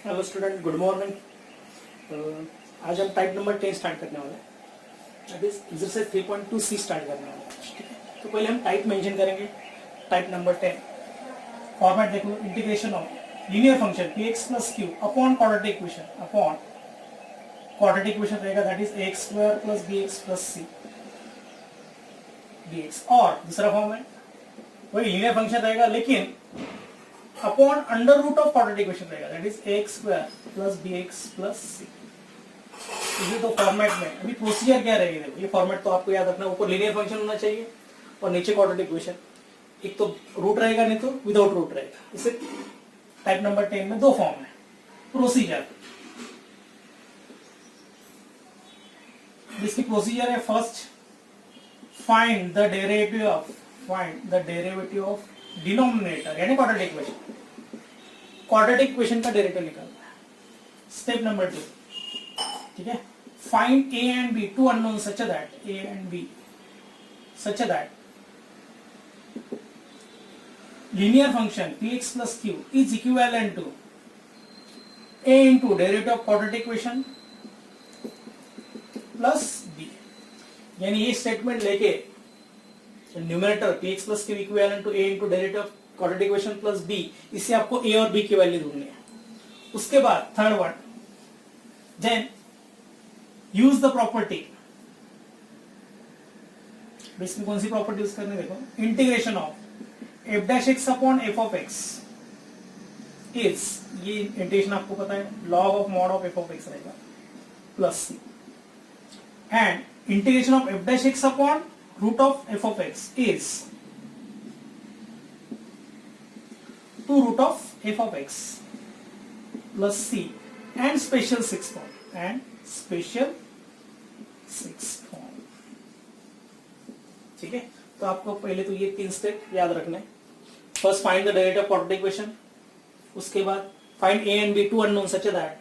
Hello student, good morning. आज हम type number 10 start करने वाले हैं। That is exercise 3.2 C start करने वाले हैं। ठीक है, तो पहले हम टाइप मेंशन करेंगे। टाइप नंबर 10 फॉर्मेट देखो, integration of linear function px plus Q upon quadratic equation. Upon quadratic equation रहेगा that is ax square plus bx plus c dx। और दूसरा फॉर्म है वही लीनियर फंक्शन रहेगा लेकिन upon under root of quadratic equation रहेगा that is ax square plus bx plus c। इसे तो फॉर्मेट में अभी प्रोसीजर क्या रहेगी, देखो ये फॉर्मेट तो आपको याद रखना, ऊपर लीनियर फंक्शन होना चाहिए और नीचे क्वाड्रेटिक इक्वेशन। एक तो रूट रहेगा, नहीं तो विदाउट रूट रहेगा। इसे टाइप नंबर 10 में दो फॉर्म है। प्रोसीजर, इसकी प्रोसीजर है first find the derivative of denominator यानी क्वाड्रेटिक इक्वेशन। क्वाड्रेटिक इक्वेशन का डेरिवेटिव निकालना है। स्टेप नंबर 2, ठीक है, find a and b, two unknowns such that a and b such that linear function px plus q is equivalent to a into derivative of quadratic equation plus b। यानी ये statement लेके numerator px plus q equivalent to a into derivative of quadratic equation plus b, इससे आपको a और b की value ढूंढनी है। उसके बाद third one, then use the property. इसमें कौन सी प्रॉपर्टी यूज करनी, देखो, integration of f dash x upon f of x is, ये इंटीग्रेशन आपको पता है log of mod of f of x रहेगा plus c, and integration of f dash x upon root of f of x is 2 root of f of x plus c and special 6 form and special 6 form. ठीक है, तो आपको पहले तो ये 3 step याद रखने। First find the derivative of quadratic equation, उसके बाद find a and b, two unknowns such that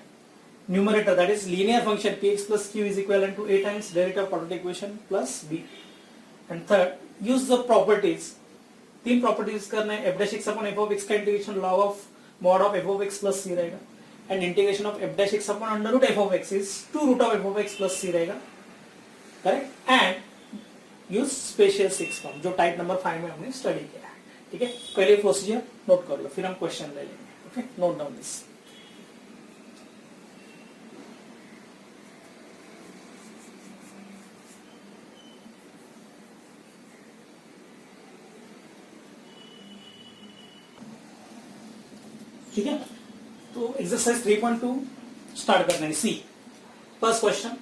numerator that is linear function px plus q is equivalent to a times derivative of quadratic equation plus b, and third use the properties। 3 properties करना है। f dash x upon f of x का integration log of mod of f of x plus c रहेगा, and integration of f dash x upon under root f of x is 2 root of f of x plus c रहेगा, correct. And use special 6 form जो type number 5 में हमने study किया है। ठीक है, पहले प्रोसीजर नोट कर लो, फिर हम क्वेश्चन ले लेंगे। Okay, note down this. ठीक है, तो एक्सरसाइज 3.2 स्टार्ट करना है। See first question,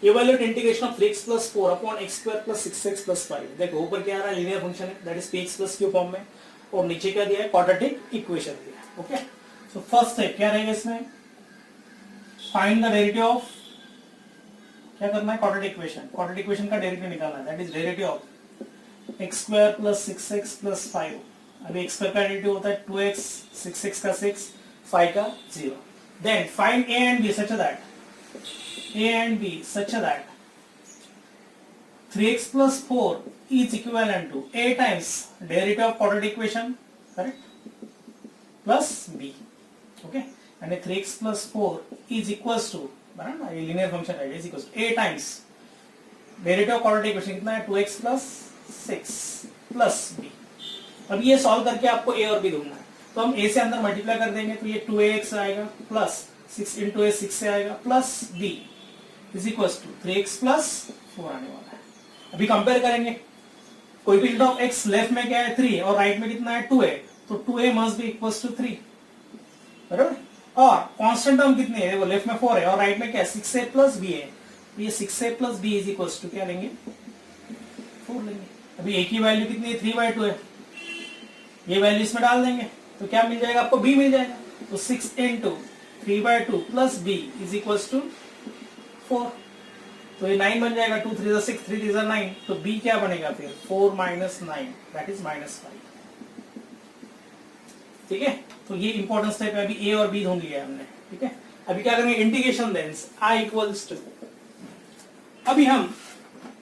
evaluate integration of 3x plus 4 upon x square plus 6x plus 5। देखो ऊपर क्या आ रहा है, लीनियर फंक्शन है that is px plus q form में, और नीचे क्या दिया है, क्वाड्रेटिक इक्वेशन दिया है। ओके, सो फर्स्ट स्टेप क्या रहेगा इसमें, फाइंड द डेरिवेटिव ऑफ, क्या करना है, क्वाड्रेटिक इक्वेशन। क्वाड्रेटिक इक्वेशन का डेरिवेटिव निकालना है that is derivative of x square plus 6x plus 5। अभी x स्क्वायर का डेरिवेटिव होता है 2x, 6x का 6, 5 का 0। Then find a and b such that 3x plus 4 is equivalent to a times derivative of quadratic equation, correct, plus b। okay, and 3x plus 4 is equals to, बराबर, ये linear function है, is equals to a times derivative of quadratic equation कितना है, 2x plus 6 plus b। अब ये solve करके आपको a और b ढूंढना है, तो हम a से अंदर मल्टीप्लाई कर देंगे तो ये 2ax आएगा प्लस 6 इंटू a 6 से आएगा plus b is equals to 3x plus 4 आने वाला है। अभी कंपेयर करेंगे, कोएफिशिएंट ऑफ x लेफ्ट में क्या है 3 और राइट में कितना है 2a, तो 2a must be equals to 3, बराबर। और कांस्टेंट टर्म कितनी है, वो लेफ्ट में 4 है और राइट में क्या है 6a प्लस b है, तो ये 6a plus b is equals to क्या लेंगे, 4 लेंगे। अभी a की वैल्यू कितनी है, 3/2 है, ये वैल्यू इसमें डाल देंगे तो क्या मिल जाएगा आपको, b मिल जाएगा। तो 6 into 3/2 plus b is equals to 4, तो ये 9 बन जाएगा। 2 3 6, 3 3 9, तो b क्या बनेगा फिर, 4 माइनस 9 दैट इज -5। ठीक है, तो ये इंपॉर्टेंट स्टेप है। अभी a और b ढूंढ लिया हमने। ठीक है, अभी क्या करेंगे, integration thence i equals to, अभी हम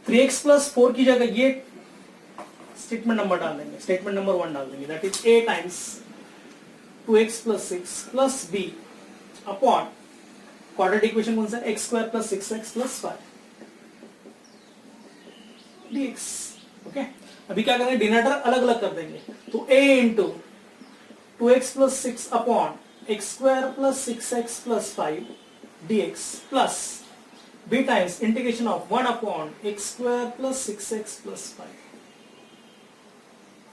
3x plus 4 की जगह ये स्टेटमेंट नंबर डाल देंगे, स्टेटमेंट नंबर 1 डाल देंगे that is a times 2x plus 6 plus b upon quadratic equation कौन सा, x square plus 6x plus 5 dx। Okay, अभी क्या करेंगे, डिनोमिनेटर अलग अलग कर देंगे, तो a into 2x plus 6 upon x square plus 6x plus 5 dx plus b times integration of 1 upon x square plus 6x plus 5।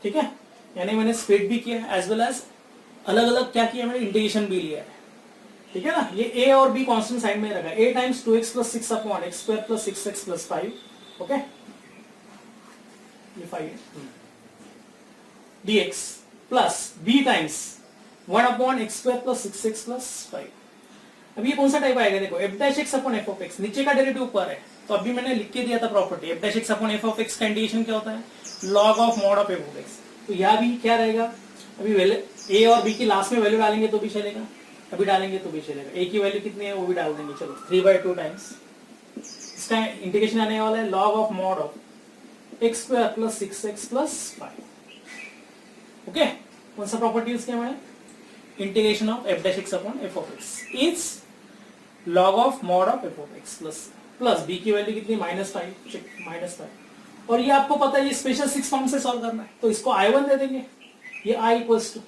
ठीक है, यानी मैंने स्प्लिट भी किया एज वेल एज अलग अलग क्या किया, मैंने इंटीग्रेशन भी लिया है। ठीक है ना, ये a और b कांस्टेंट साइड में रखा, a times 2x plus 6 upon x square plus 6x plus 5। Okay, ये 5 dx plus b times 1 upon x square plus 6x plus 5। अब ये कौन सा टाइप आएगा, देखो f dash x upon f of x, नीचे का डेरिवेटिव ऊपर है, तो अभी मैंने लिख के दिया था property, f dash x upon f of x का इंटीग्रेशन क्या होता है, log of mod of f of x। तो यह भी क्या रहेगा, अभी a और b की लास्ट में वैल्यू डालेंगे तो भी चलेगा, अभी डालेंगे तो भी चलेगा, a की वैल्यू कितनी है वो भी डाल देंगे। चलो 3/2 टाइम्स इसका इंटीग्रेशन आने वाला है log of mod of x square plus 6x plus 5। Okay, कौन सा प्रॉपर्टी यूज किया मैंने, integration of f dash x upon f of x is log of mod of f of x plus b की value कितनी, -5, -5। और ये आपको पता है ये स्पेशल 6 फॉर्म से सॉल्व करना है, तो इसको I1 दे देंगे, ये I इक्वल्स टू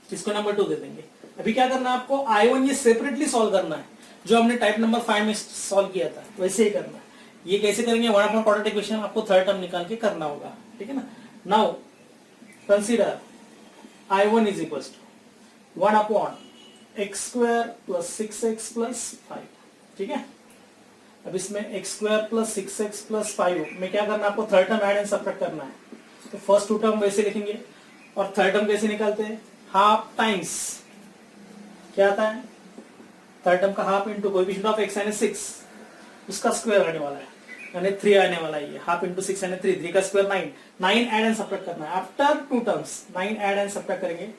इसको नंबर 2 दे देंगे। अभी क्या करना है आपको, I1 ये सेपरेटली सॉल्व करना है, जो हमने टाइप नंबर 5 में सॉल्व किया था वैसे ही करना है। ये कैसे करेंगे, 1 अपॉन क्वाड्रेटिक इक्वेशन आपको थर्ड टर्म निकाल के करना होगा। ठीक है ना, now consider I1 is equals to 1 upon x square plus 6x plus 5। ठीक है, अब इसमें x square plus 6x plus 5 में क्या करना है आपको, third term add and subtract करना है। तो फर्स्ट 2 टर्म वैसे लिखेंगे, और थर्ड टर्म कैसे निकालते हैं, हाफ टाइम्स क्या आता है, थर्ड टर्म का half into coefficient of x यानी 6 उसका स्क्वायर आने वाला है, यानी 3 आने वाला है, हाफ इंटू 6 यानी 3 का स्क्वायर 9 ऐड एंड सबट्रैक्ट करना है। After 2 terms 9 add and subtract करेंगे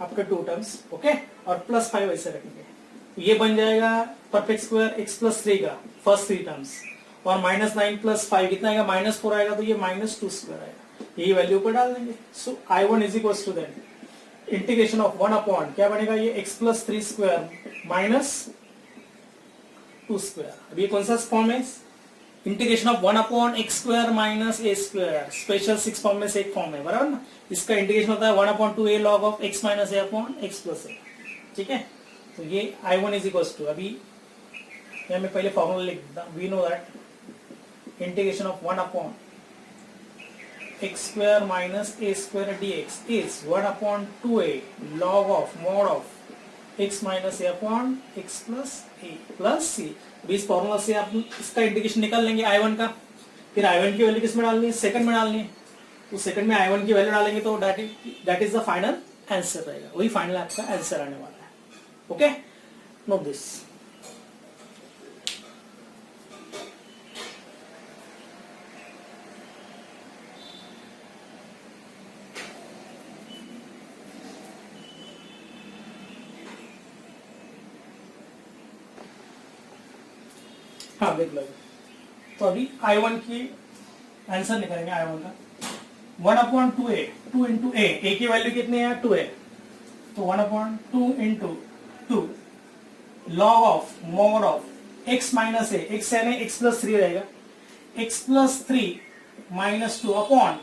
आफ्टर 2 टर्म्स। ओके, और प्लस 5 ऐसे रखेंगे, तो ये बन जाएगा परफेक्ट स्क्वायर x प्लस 3 का फर्स्ट 3 टर्म्स, और -9 प्लस 5 कितना आएगा, -4 आएगा, तो ये -2 स्क्वायर आएगा, यही वैल्यू ऊपर डाल देंगे। So I1 is equals to that integration of 1 upon क्या बनेगा, ये x plus 3 square minus 2 square. अब ये कौन सा फॉर्म है, integration of 1 upon x square minus A square, special 6 form में से एक फॉर्म है, बराबर ना। इसका इंटीग्रेशन होता है 1 upon 2a log of x minus A upon x plus A. ठीक है, तो ये I1 इज इक्वल्स टू, अभी यहाँ मैं पहले फॉर्मूला लिख देता हूँ, we know that integration of 1 upon x square minus A square dx is 1 upon 2a log of mod of x minus A upon x plus A plus C. इस formula से आप इसका इंटीग्रेशन निकाल लेंगे I1 का, फिर I1 की value किस में डालनी है, सेकंड में डालनी है, तो सेकंड में I1 की वैल्यू डालेंगे तो that is the final answer रहेगा, वही फाइनल आपका आंसर आने वाला है। Okay, note this. हाँ देख लो, तो अभी I1 की आंसर निकालेंगे I1 का 1 अपॉन 2a, 2 इंटू a की वैल्यू कितनी है 2a, तो 1 upon 2 into 2 log of mod of x minus A, x यानी x प्लस 3 रहेगा, x प्लस 3 माइनस 2 अपॉन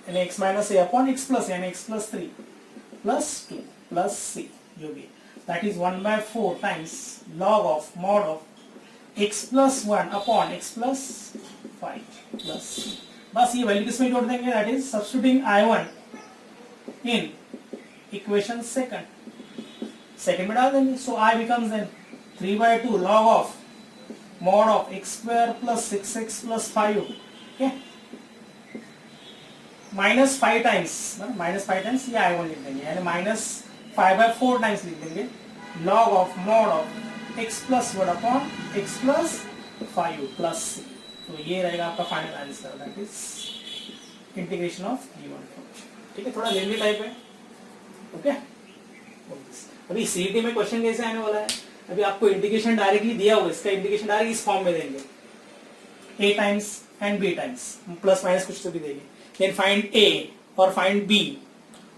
यानी x माइनस ए अपॉन x प्लस यानी x plus 3 plus 2 plus c, जो भी that is 1/4 times log of mod of x plus 1 upon x plus 5 plus c। बस ये value किसमें जोड़ देंगे, that is substituting I1 in equation second में डाल देंगे, so I becomes then 3/2 log of mod of x square plus 6x plus 5, okay, -5 times ये I1 लिख देंगे, यानी -5/4 टाइम्स लिख देंगे log of mod of x plus 1 upon x plus 5 plus c। तो ये रहेगा आपका final answer, that is integration of V1। ठीक है, थोड़ा लेंदी टाइप है। ओके, अभी सीईटी में क्वेश्चन कैसे आने वाला है, अभी आपको इंटीग्रेशन डायरेक्टली दिया हुआ है, इसका इंटीग्रेशन डायरेक्ट इस फॉर्म में देंगे, a times and b times, plus minus कुछ तो भी देंगे, देन फाइंड a और फाइंड b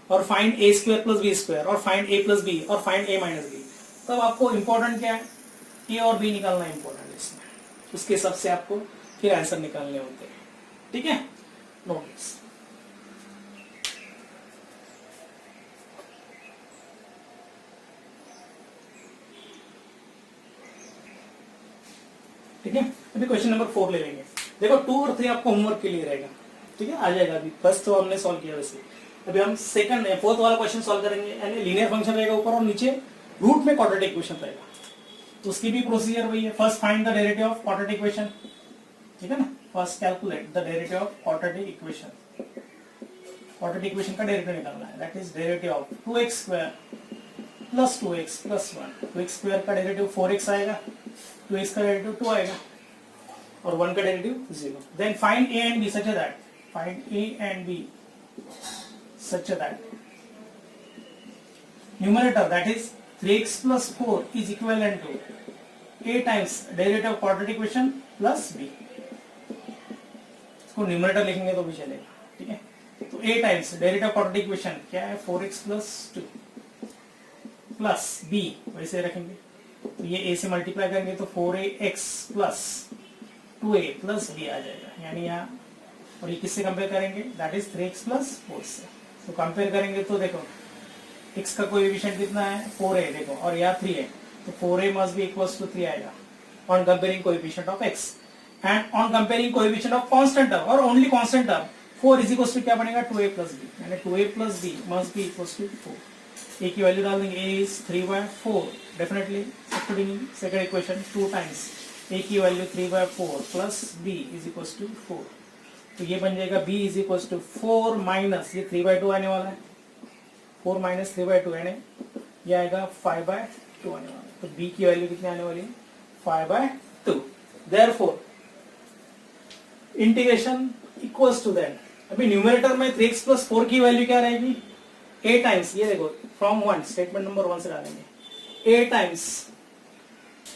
और find a square plus b square और फाइंड a प्लस b और फाइंड a माइनस b। तब आपको इंपॉर्टेंट क्या है, ए और बी निकालना इंपॉर्टेंट है इसमें, उसके हिसाब से आपको फिर आंसर निकालने होते हैं, ठीक है। Note this. ठीक है, अभी क्वेश्चन नंबर 4 ले लेंगे। देखो 2 और 3 आपको होमवर्क के लिए रहेगा, ठीक है, आ जाएगा। अभी फर्स्ट तो हमने सॉल्व किया वैसे, अभी हम सेकंड फोर्थ वाला क्वेश्चन सॉल्व करेंगे। यानी लीनियर फंक्शन रहेगा ऊपर और नीचे रूट में क्वाड्रेटिक इक्वेशन रहेगा, तो उसकी भी प्रोसीजर वही है। First find the derivative of quadratic equation, ठीक है ना। First calculate the derivative of quadratic equation, quadratic equation का डेरिवेटिव निकालना है। That is derivative of 2x square plus 2x plus 1। 2x square का डेरिवेटिव 4x आएगा, 2x का derivative 2 आएगा और 1 का derivative 0। Then find a and b such that, find a and b such that numerator that is 3x plus 4 is equivalent to a times derivative of quadratic equation plus b। इसको numerator लिखेंगे तो भी चलेगा, ठीक है। तो a times derivative of quadratic equation क्या है, 4x प्लस 2 प्लस b वैसे रखेंगे, तो ये a से मल्टीप्लाई करेंगे तो 4ax plus 2a plus b आ जाएगा। यानी यहाँ, और ये किससे कंपेयर करेंगे, दैट इज 3x प्लस 4 से। तो कंपेयर करेंगे तो देखो x का कोएफिशिएंट कितना है, 4 है देखो, और यहाँ 3 है, तो 4a must be equals to 3 आएगा on comparing coefficient of x and on comparing coefficient of constant term और only constant term 4 is equals to क्या बनेगा, 2a प्लस b। यानी 2a plus b must be equals to 4। a की value डाल देंगे, a is 3/4 definitely substituting second equation 2 times a की value 3/4 plus b is equals to 4। तो ये बन जाएगा b is equals to 4 minus ये 3/2 आने वाला है, 4 माइनस 3/2 यानी ये आएगा 5/2 आने वाला है। तो b की वैल्यू कितनी आने वाली है, 5/2। Therefore integration equals to that, अभी न्यूमरेटर में 3x प्लस 4 की वैल्यू क्या रहेगी, a टाइम्स, ये देखो फ्रॉम 1 स्टेटमेंट नंबर 1 से डालेंगे, a times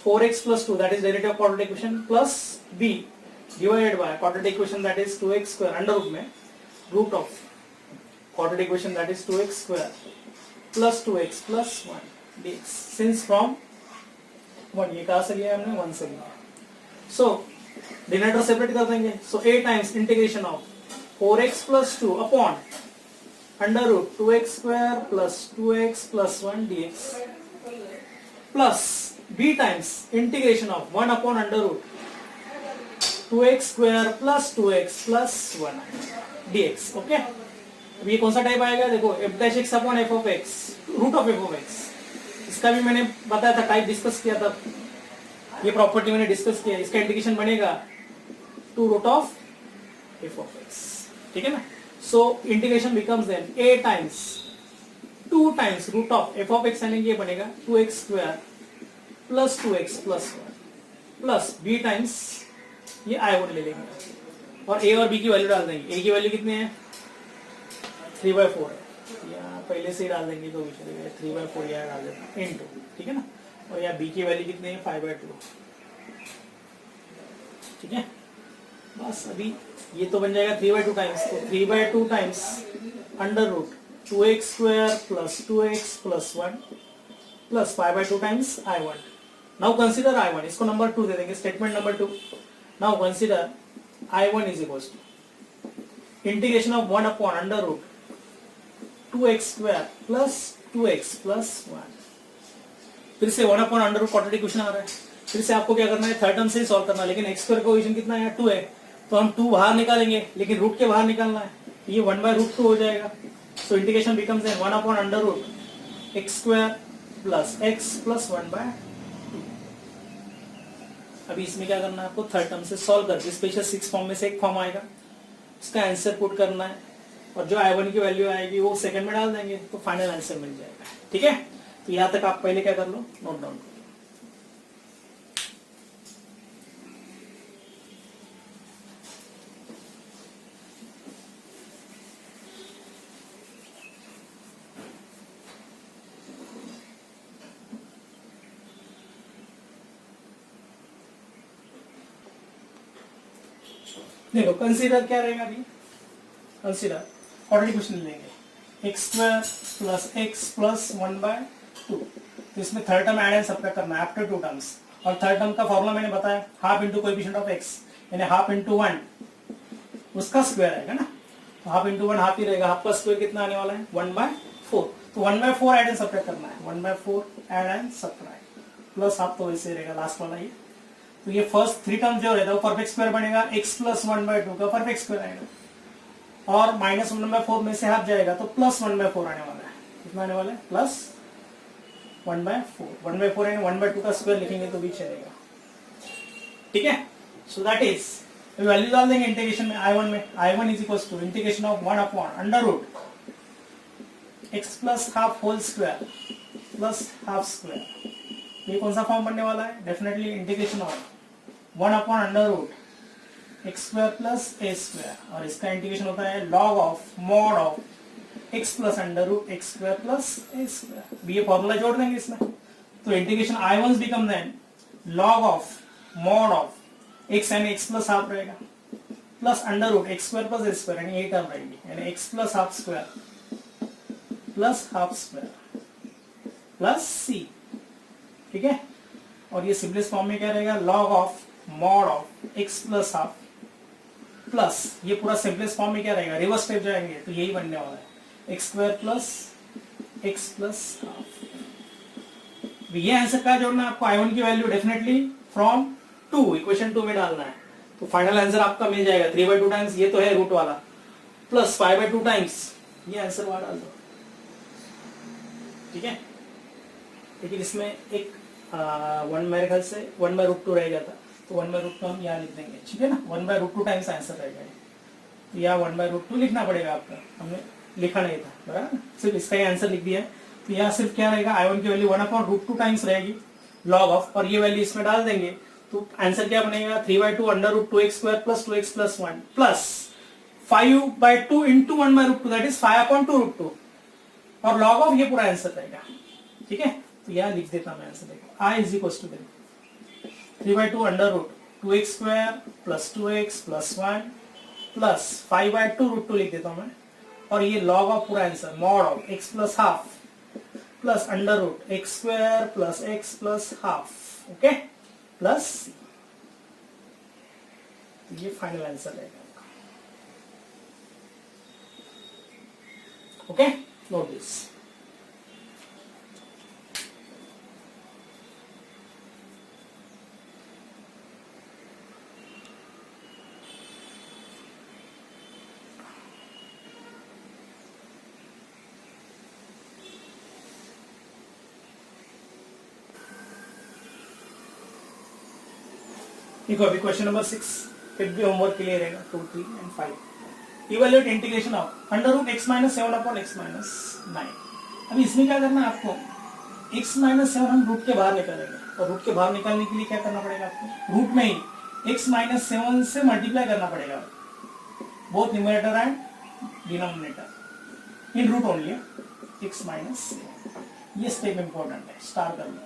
4x plus 2 that is derivative of quadratic equation plus b divided by quadratic equation that is 2x square under root में root of quadratic equation that is 2x square plus 2x plus 1 dx। since from 1 ये कहाँ से लिया हमने, 1 से लिया। so denominator separate कर देंगे, so a times integration of 4x plus 2 upon under root 2x square plus 2x plus 1 dx plus b times integration of 1 upon under root 2x square plus 2x plus 1 dx। Okay, अब ये कौन सा type आएगा, देखो f dash x upon f of x root of f of x। इसका भी मैंने बताया था, टाइप डिस्कस किया था, ये प्रॉपर्टी मैंने डिस्कस किया। इसका इंटीग्रेशन बनेगा 2 root of f of x, ठीक है ना। So integration becomes then a times 2 times root of f of x, यानी ये बनेगा 2x square plus 2x plus 1 plus b times ये i1 ले लेंगे और a और b की वैल्यू डाल देंगे। a की वैल्यू कितनी है, 3/4 है, यहाँ पहले से ही डाल देंगे तो भी चलेगा, 3/4 यहाँ डाल देते हैं इनटू, ठीक है ना। और यहाँ b की वैल्यू कितनी है, 5/2, ठीक है। बस अभी ये तो बन जाएगा 3/2 टाइम्स, तो 3/2 times under root 2x square plus 2x plus 1 plus 5/2 times i1। Now consider i1, इसको नंबर 2 दे देंगे, statement number 2। Now consider I1 is equals to integration of 1 upon under root 2x square plus 2x plus 1। फिर से 1 upon under root quadratic equation आ रहा है, फिर से आपको क्या करना है, थर्ड टर्म से ही सॉल्व करना है। लेकिन x स्क्वायर का इक्वेशन कितना है, 2 है, तो हम 2 बाहर निकालेंगे, लेकिन रूट के बाहर निकालना है, ये 1/√2 हो जाएगा। सो integration becomes 1 upon under root x square plus x plus 1/2। अभी इसमें क्या करना है आपको, थर्ड टर्म से सॉल्व करके स्पेशल 6 फॉर्म में से एक फॉर्म आएगा, उसका आंसर पुट करना है और जो i1 की वैल्यू आएगी वो सेकंड में डाल देंगे तो फाइनल आंसर मिल जाएगा, ठीक है। तो यहाँ तक आप पहले क्या कर लो, नोट डाउन कर लो। देखो कंसीडर क्या रहेगा अभी, कंसीडर क्वाड्रेटिक इक्वेशन लेंगे, x square plus x plus 1/2 तो इसमें third term add and subtract करना है आफ्टर टू टर्म्स। और थर्ड टर्म का फॉर्मूला मैंने बताया, half into coefficient of x, यानी हाफ इंटू 1 उसका स्क्वायर आएगा ना, तो हाफ इंटू 1 हाफ ही रहेगा, हाफ का स्क्वायर कितना आने वाला है 1/4, तो 1/4 ऐड एंड सबट्रैक्ट करना है, 1/4 add and subtract plus half तो वैसे रहेगा लास्ट वाला ये। तो ये फर्स्ट 3 टर्म जो रहता है वो परफेक्ट स्क्वायर बनेगा, x प्लस 1/2 का परफेक्ट स्क्वायर आएगा, और माइनस 1/4 में से हाफ जाएगा तो प्लस 1/4 आने वाला है, कितना आने वाला है प्लस 1/4, 1/4 यानी 1/2 का स्क्वायर लिखेंगे तो भी चलेगा, ठीक है। सो दैट इज वैल्यू डाल देंगे इंटीग्रेशन में, I1 में, I1 is equal to integration of 1 upon under root x plus half whole square plus half square. ये कौन सा फॉर्म बनने वाला है, definitely integration of 1 upon under root x square plus A square, और इसका इंटीग्रेशन होता है log of mod of x plus under root x square plus A square. ये फॉर्मूला जोड़ देंगे इसमें, तो integration I1 become then log of mod of x यानी x प्लस हाफ रहेगा plus under root x square plus ए square यानी ये term रहेगी, यानी x plus half square plus half square plus c, ठीक है। और ये सिंपलेस्ट फॉर्म में क्या रहेगा, log of mod of x plus half plus ये पूरा सिंपलेस्ट फॉर्म में क्या रहेगा, रिवर्स स्टेप जाएंगे तो यही बनने वाला है x square plus x plus half. ये आंसर का जोड़ना है आपको, I1 की वैल्यू डेफिनेटली फ्रॉम 2 इक्वेशन 2 में डालना है, तो फाइनल आंसर आपका मिल जाएगा 3/2 टाइम्स, ये तो है रूट वाला, प्लस 5/2 टाइम्स ये आंसर वहां डाल दो, ठीक है। लेकिन इसमें एक 1 मेरे ख्याल से 1/√2 रह जाता, तो 1/√2 हम यहाँ लिख देंगे, ठीक है ना, 1/√2 टाइम्स आंसर रहेगा, तो यहाँ 1/√2 लिखना पड़ेगा आपका, हमने लिखा नहीं था बराबर, सिर्फ इसका ही आंसर लिख दिया है। तो यहाँ सिर्फ क्या रहेगा, I1 की वैल्यू 1/√2 टाइम्स रहेगी लॉग ऑफ, और ये वैल्यू इसमें डाल देंगे तो आंसर क्या बनेगा 3/2 under root 2x square plus 2x plus 1 plus 5/2 into 1/√2 that is 5/2√2, और लॉग ऑफ ये पूरा आंसर रहेगा, ठीक है। तो यहाँ लिख देता मैं आंसर देखो, I is equal to 3/2 under root 2x square plus 2x plus 1 plus 5/2√2 लिख देता हूं मैं, और ये लॉग ऑफ पूरा answer mod of x plus half plus under root x square plus x plus half, okay, plus ये final answer रहेगा, okay, note this. देखो अभी क्वेश्चन नंबर 6 फिर भी होमवर्क के लिए रहेगा, 2, 3 and 5। Evaluate integration of under root x minus 7 upon x minus 9। अभी इसमें क्या करना है आपको, x माइनस 7 हम रूट के बाहर निकालेंगे, और रूट के बाहर निकालने के लिए क्या करना पड़ेगा आपको, रूट में ही x माइनस 7 से मल्टीप्लाई करना पड़ेगा, both numerator and denominator in root only, x minus 7। ये स्टेप इंपॉर्टेंट है, स्टार कर लो,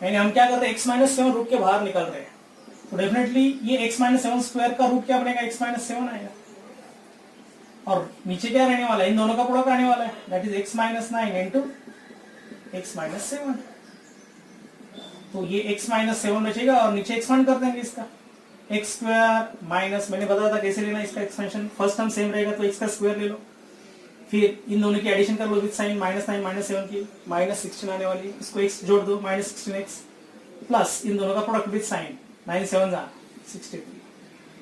यानी हम क्या कर रहे हैं x माइनस 7 रूट के बाहर निकल रहे हैं, तो डेफिनेटली ये x माइनस 7 स्क्वायर का रूट क्या बनेगा, x माइनस 7 आएगा, और नीचे क्या रहने वाला है, इन दोनों का प्रोडक्ट आने वाला है, that is x minus 9 into x minus 7। तो ये x माइनस 7 बचेगा, और नीचे एक्सपेंड कर देंगे इसका, x स्क्वायर माइनस, मैंने बताया था कैसे लेना इसका एक्सपेंशन, फर्स्ट टर्म सेम रहेगा तो x का स्क्वायर ले लो, फिर इन दोनों की एडिशन कर लो विद साइन, -9 -7 की -16 आने वाली, इसको x जोड़ दो -16x, प्लस इन दोनों का product with sign 9 7 63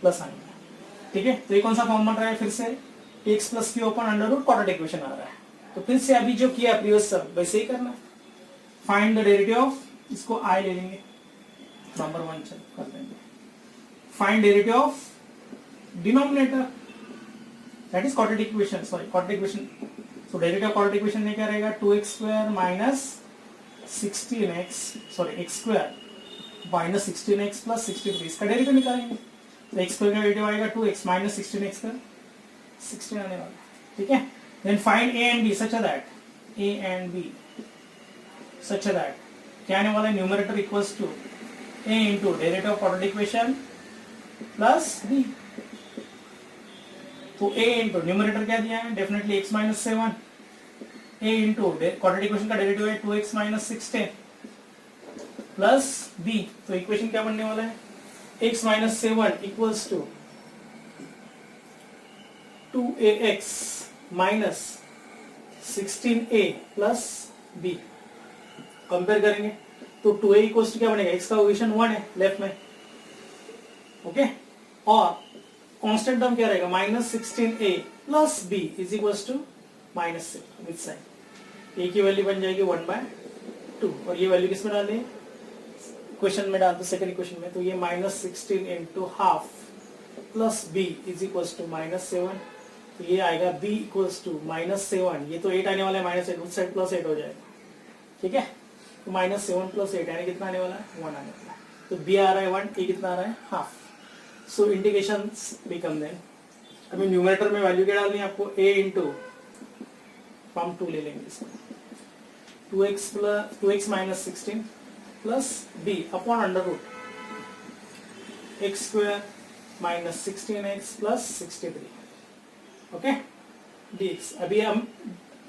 plus sign, ठीक है। तो ये कौन सा फॉर्म बन रहा है, फिर से x plus Q upon under root quadratic equation आ रहा है, तो फिर से अभी जो किया प्रीवियस सब वैसे ही करना है, फाइंड द डेरिवेटिव ऑफ, इसको I ले लेंगे, नंबर 1 चल कर देंगे, find derivative of denominator that is quadratic equation, sorry quadratic equation, so derivative of quadratic equation में क्या रहेगा, 2x square minus 16x, sorry x square minus 16x plus 63, इसका डेरिवेटिव निकालेंगे, तो x square का डेरिवेटिव आएगा 2x minus 16x का 16 आने वाला है, ठीक है। then find a and b such that क्या आने वाला है, numerator equals to a into derivative of quadratic equation plus b, तो a इंटू न्यूमरेटर क्या दिया है, definitely x minus 7, a into quadratic equation का डेरिवेटिव है 2x माइनस 16 प्लस b, तो इक्वेशन क्या बनने वाला है x minus 7 equals to 2ax minus 16a plus b। Compare करेंगे तो 2a इक्वल्स टू क्या बनेगा, x का पोजीशन 1 है लेफ्ट में, ओके, और कांस्टेंट टर्म क्या रहेगा minus 16a plus b is equals to minus 7 with sign. a की वैल्यू बन जाएगी 1/2 और ये वैल्यू किस में डालनी है, क्वेश्चन में डाल दो सेकंड इक्वेशन में, तो ये minus 16 into half plus b is equals to minus 7, तो ये आएगा b इक्वल्स टू माइनस 7, ये तो 8 आने वाला है माइनस 8, उस साइड प्लस 8 हो जाएगा, ठीक है, तो माइनस 7 प्लस 8 यानी कितना आने वाला है 1 आने वाला है, तो b आ रहा है 1, a कितना आ रहा है हाफ, सो इंटीग्रेशंस बिकम देन, अभी न्यूमरेटर में वैल्यू क्या डालनी है आपको, a इंटू हम 2 ले लेंगे इसको 2x minus 16 plus b upon under root x square minus 16x plus 63, okay dx। अभी हम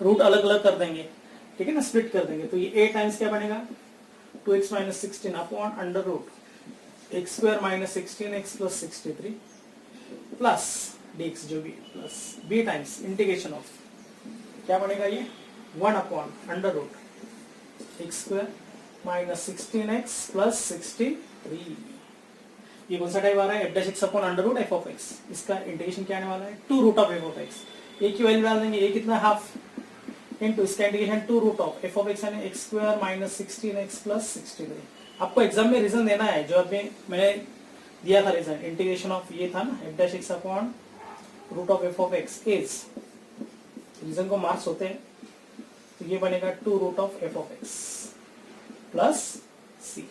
रूट अलग अलग कर देंगे, ठीक है ना, स्प्लिट कर देंगे, तो ये a टाइम्स क्या बनेगा 2x minus 16 upon under root x square minus 16x plus 63 plus dx जो भी plus b times integration of क्या बनेगा ये 1 upon under root x square minus 16x plus 63। ये कौन सा टाइप आ रहा है, f' upon under root f of x, इसका इंटीग्रेशन क्या आने वाला है 2 root of f of x, a की वैल्यू डाल देंगे, a कितना हाफ इंटू इसका integration 2 root of f of x यानी x square minus 16x plus 63। आपको एग्जाम में रीजन देना है, जो अभी मैंने दिया था रीजन, इंटीग्रेशन ऑफ ये था ना f' upon root of f of x is, reason को मार्क्स होते हैं, तो ये बनेगा 2 root of f of x plus c,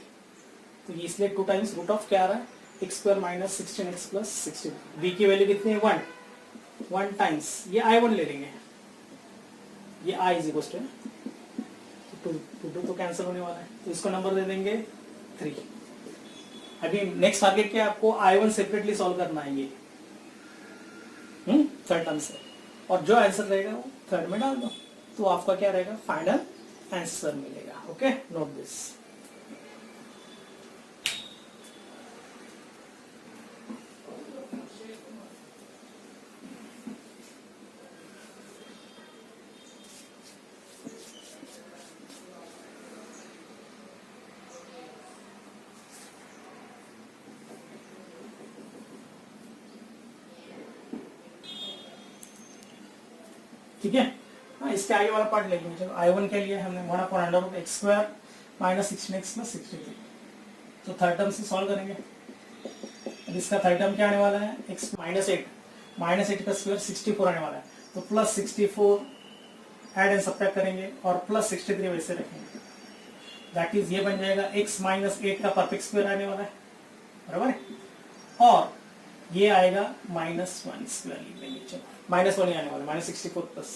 तो ये इसलिए 2 टाइम्स रूट ऑफ क्या आ रहा है x square minus 16x plus 63। b की वैल्यू कितनी है 1 टाइम्स ये i1 ले लेंगे, ये i इज इक्वल टू 2 तो कैंसिल होने वाला है, तो इसको नंबर दे देंगे 3। अभी नेक्स्ट टारगेट क्या है, आपको i1 सेपरेटली सॉल्व करना है ये थर्ड टर्म से, और जो आंसर रहेगा वो थर्ड में डाल दो, तो आपका क्या रहेगा फाइनल आंसर मिलेगा, ओके, नोट दिस। ठीक है, हाँ, इसके आगे वाला पार्ट लेंगे, चलो i1 के लिए हमने 1 upon under root x square minus 16x plus 63, तो थर्ड टर्म से सॉल्व करेंगे। अब इसका थर्ड टर्म क्या आने वाला है x माइनस 8 का स्क्वायर 64 आने वाला है, तो प्लस 64 ऐड एंड सब्ट्रैक्ट करेंगे और प्लस 63 वैसे रखेंगे, दैट इज ये बन जाएगा x माइनस 8 का परफेक्ट स्क्वायर आने वाला है, बराबर है, और ये आएगा माइनस 1 स्क्वायर लिख देंगे, चलो माइनस 1 ही आने वाला, माइनस 64 प्लस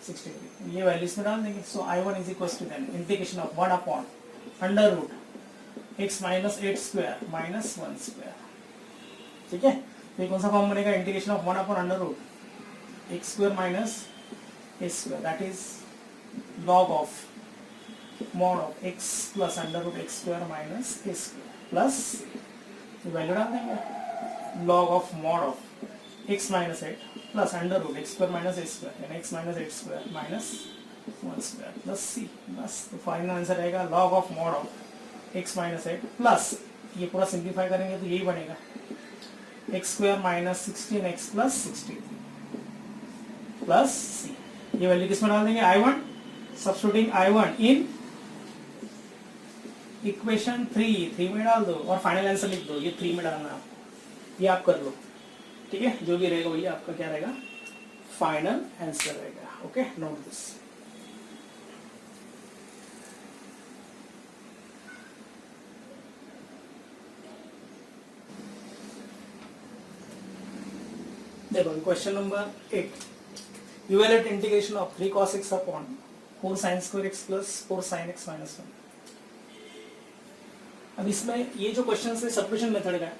63, ये वैल्यूज में डाल देंगे, so i1 is equal to then integration of 1 upon under root x minus 8 square minus 1 square, ठीक है, तो ये कौन सा फॉर्म बनेगा, integration of 1 upon under root x square minus a square, that is log of mod of x plus under root x square minus a square plus value डाल देंगे log of mod of x minus 8 plus under root x square minus a square यानी x minus 8 square minus 1 square plus c, बस, तो final answer रहेगा log of mod of x minus 8 plus ये पूरा simplify करेंगे तो यही बनेगा x square minus 16x plus 63 plus c, ये वैल्यू किसमें डाल देंगे i1, substituting i1 in equation 3 में डाल दो और फाइनल आंसर लिख दो, ये 3 में डालना है, ये आप कर लो, ठीक है, जो भी रहेगा वही आपका क्या रहेगा फाइनल आंसर रहेगा, ओके, नोट दिस। देखो question number 8, evaluate integration of 3 cos x upon 4 sin square x plus 4 sin x minus 1। अब इसमें ये जो क्वेश्चन है सब्स्टिट्यूशन मेथड का है,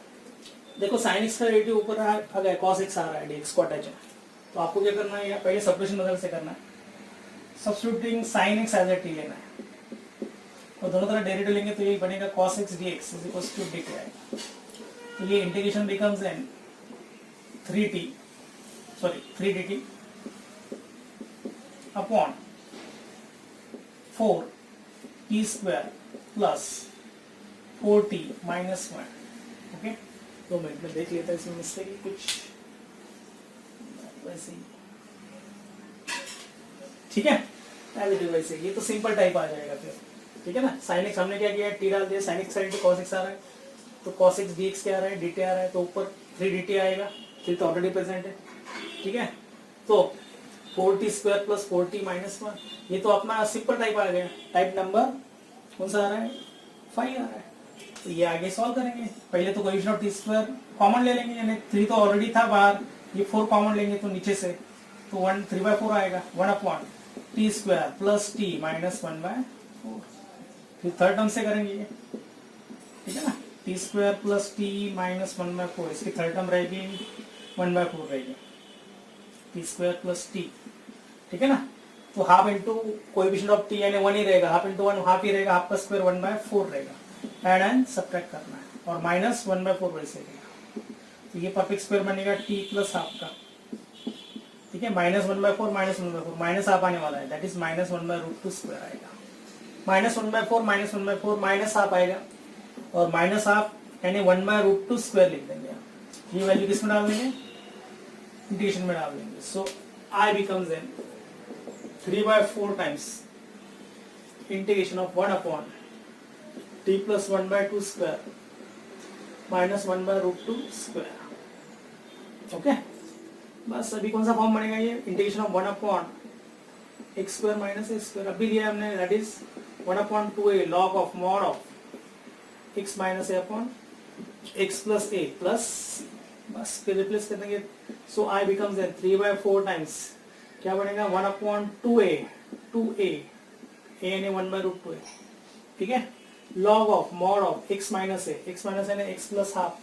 देखो sin x का डेरिवेटिव ऊपर आ गया, cos x आ रहा है, dx को अटैच है, तो आपको क्या करना है, पहले सब्स्टिट्यूशन मेथड से करना है, substituting sine x as a t लेना है और दोनों तरफ डेरिवेटिव लेंगे तो ये बनेगा cos x dx is equal to dt आएगा। तो ये integration becomes an 3t sorry 3dt upon 4t square plus 4t minus 1। Okay, 2 minute में देख लेते हैं इसमें मिस्टेक कुछ वैसे ही, ठीक है। वैसे ये तो सिंपल टाइप आ जाएगा फिर, ठीक है ना। साइन एक्स हमने क्या किया, टी डाल दिया, sine x sine cos x आ रहा है, तो कॉस एक्स डी एक्स क्या आ रहा है, डी टी आ रहा है, तो ऊपर 3dt आएगा, 3 तो ऑलरेडी प्रेजेंट है, ठीक है। तो 4t square plus 4t minus 1, ये तो अपना सिंपल टाइप आ गया। टाइप नंबर कौन सा आ रहा है, 5 आ रहा है। तो ये आगे सॉल्व करेंगे, पहले तो coefficient of t square common ले लेंगे, यानी 3 तो ऑलरेडी था बाहर, ये 4 कॉमन लेंगे तो नीचे से तो 3/4 आएगा, 1 upon T square plus T minus 1/4। फिर थर्ड टर्म से करेंगे ये, ठीक है ना, T square plus T minus 1/4, इसकी थर्ड टर्म रहेगी 1/4 रहेगी, टी स्क्वायर प्लस टी, ठीक है ना। तो half into coefficient of T यानी 1 ही रहेगा, हाफ इंटू 1 हाफ ही रहेगा, हाफ का स्क्वायर 1/4 रहेगा, एड एंड सब्ट्रैक्ट करना है, और माइनस 1/4 वैसे रहेगा। तो ये परफेक्ट स्क्वायर बनेगा टी प्लस हाफ का, ठीक है, माइनस 1/4 माइनस 1/4, माइनस हाफ आने वाला है, दैट इज माइनस 1/√2 स्क्वायर आएगा, माइनस 1/4 माइनस 1/4 माइनस हाफ आएगा, और माइनस हाफ यानी 1/√2 स्क्वायर लिख देंगे। ये वैल्यू किस में डाल देंगे, इंटीग्रेशन में डाल देंगे। So I becomes an 3/4 times integration of 1 upon t plus 1/2 square minus 1/√2 square. Okay, बस अभी कौन सा फॉर्म बनेगा, ये integration of 1 upon x square minus x square, अभी लिया हमने, that is 1 upon 2a log of mod of x minus a upon x plus a plus, बस फिर रिप्लेस कर देंगे। सो आई बिकम्स 3/4 टाइम्स क्या बनेगा, 1 अपॉन 2a यानी 1/√2a, ठीक है, log of mod of x minus a यानी x plus half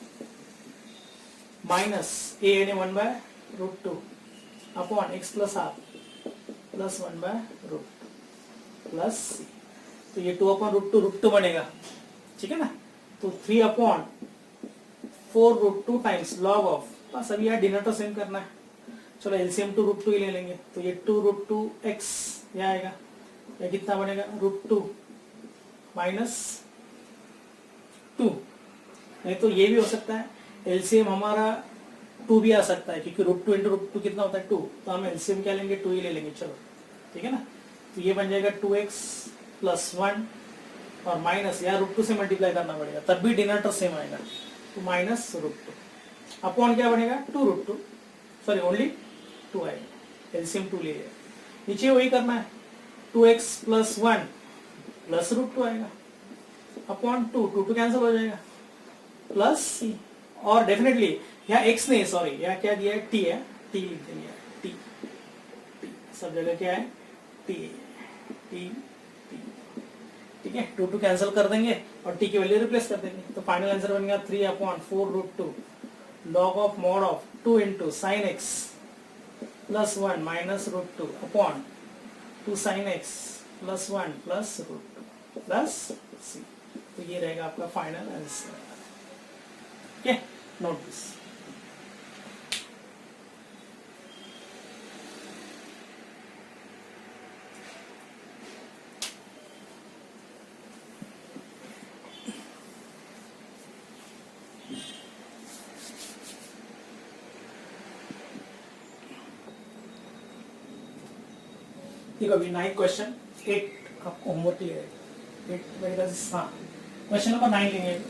minus a यानी 1/√2 upon x plus half plus 1/√2 plus c, तो ये 2 अपॉन √2 बनेगा, ठीक है ना। तो 3 अपॉन 4√2 टाइम्स log ऑफ, बस अभी यार डिनोटर सेम करना है, चलो एलसीएम 2√2 ही ले लेंगे, तो ये 2√2x यह आएगा, या कितना बनेगा √2 माइनस 2, नहीं तो ये भी हो सकता है, एलसीएम हमारा 2 भी आ सकता है, क्योंकि √2 इंटू √2 कितना होता है 2, तो हम एलसीएम क्या लेंगे 2 ही ले लेंगे, चलो ठीक है ना। तो ये बन जाएगा 2x प्लस 1 और माइनस या √2 से मल्टीप्लाई करना पड़ेगा, तब भी डिनोटर सेम आएगा, तो माइनस √2 अपॉन क्या बनेगा 2√2, सॉरी ओनली 2 आएगा, एलसीएम 2 ले लिया, नीचे वही करना है, 2x प्लस 1 प्लस √2 आएगा अपॉन 2 कैंसिल हो जाएगा, प्लस c, और डेफिनेटली यहाँ x नहीं, सॉरी यहाँ क्या दिया है, t है, t लिख देंगे, t सब जगह क्या है, t, ठीक है, 2 कैंसिल कर देंगे और t की वैल्यू रिप्लेस कर देंगे, तो फाइनल आंसर बनेगा 3 upon 4√2 log of mod of 2 into sine x plus 1 minus √2 upon 2 sine x plus 1 plus √2 plus c, तो ये रहेगा आपका final answer. Okay, note this. देखो अभी 9 क्वेश्चन 8 आपको होमवर्क लिया है, 8 मेरे ख्याल से, हाँ क्वेश्चन नंबर 9 लेंगे,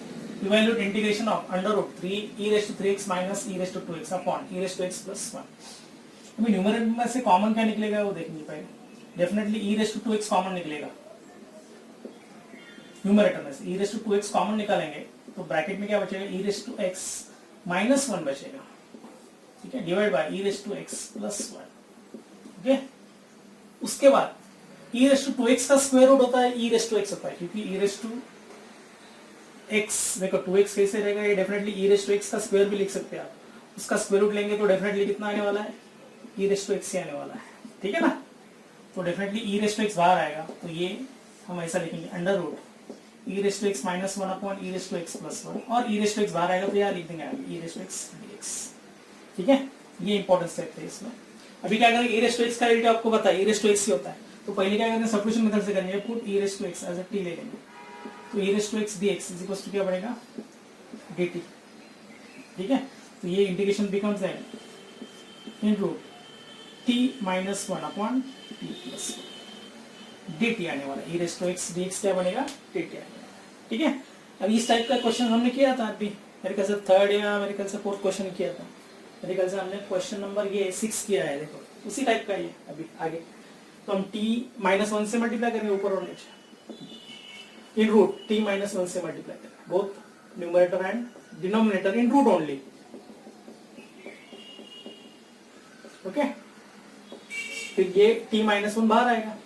evaluate integration of √3 e⁻3x minus e⁻2x upon e⁻x plus 1। अभी न्यूमरेटर में से कॉमन क्या निकलेगा वो देखेंगे पहले, डेफिनेटली e⁻2x कॉमन निकलेगा, न्यूमरेटर में से e⁻2x कॉमन निकालेंगे तो ब्रैकेट में क्या बचेगा, e⁻x माइनस 1 बचेगा, ठीक है, divide by e⁻x plus 1। Okay, उसके बाद e⁻2x का स्क्वायर रूट होता है e⁻x होता है, क्योंकि e⁻x देखो 2x कैसे रहेगा, ये डेफिनेटली e⁻x का स्क्वायर भी लिख सकते हैं आप, उसका स्क्वायर रूट लेंगे तो डेफिनेटली कितना आने वाला है, e⁻x ही आने वाला है, ठीक है ना। तो definitely e raise to x बाहर आएगा, तो ये हम ऐसा लिखेंगे under root e raise to x minus one upon e raise to x plus one, और ई रेस टू एक्स बाहर आएगा तो यार लिख देंगे ई रेस टू एक्स dx। ठीक है, ये इंपॉर्टेंट स्टेप है इसमें। अभी क्या करेंगे, ई रेस टू एक्स का डेरिवेटिव आपको पता है, ई रेस टू एक्स ही होता है, तो पहले क्या करेंगे सब्स्टिट्यूशन मेथड से करेंगे, put e raise to x as a t ले लेंगे, तो e raise to x dx is equal to क्या बनेगा dt। ठीक है, तो ये integration becomes in root t minus one upon t plus dt आने वाला, e raise to x dx क्या बनेगा dt आने वाला। ठीक है, अब इस टाइप का क्वेश्चन हमने किया था अभी, मेरे ख्याल से थर्ड या मेरे ख्याल से फोर्थ क्वेश्चन किया था, मेरे ख्याल से हमने क्वेश्चन नंबर ये 6 किया है, देखो उसी टाइप का ये अभी आगे। तो हम t माइनस वन से मल्टीप्लाई करेंगे ऊपर और नीचे, इन रूट t माइनस वन से मल्टीप्लाई करेंगे, both numerator and denominator in root only. Okay, फिर ये t माइनस वन बाहर आएगा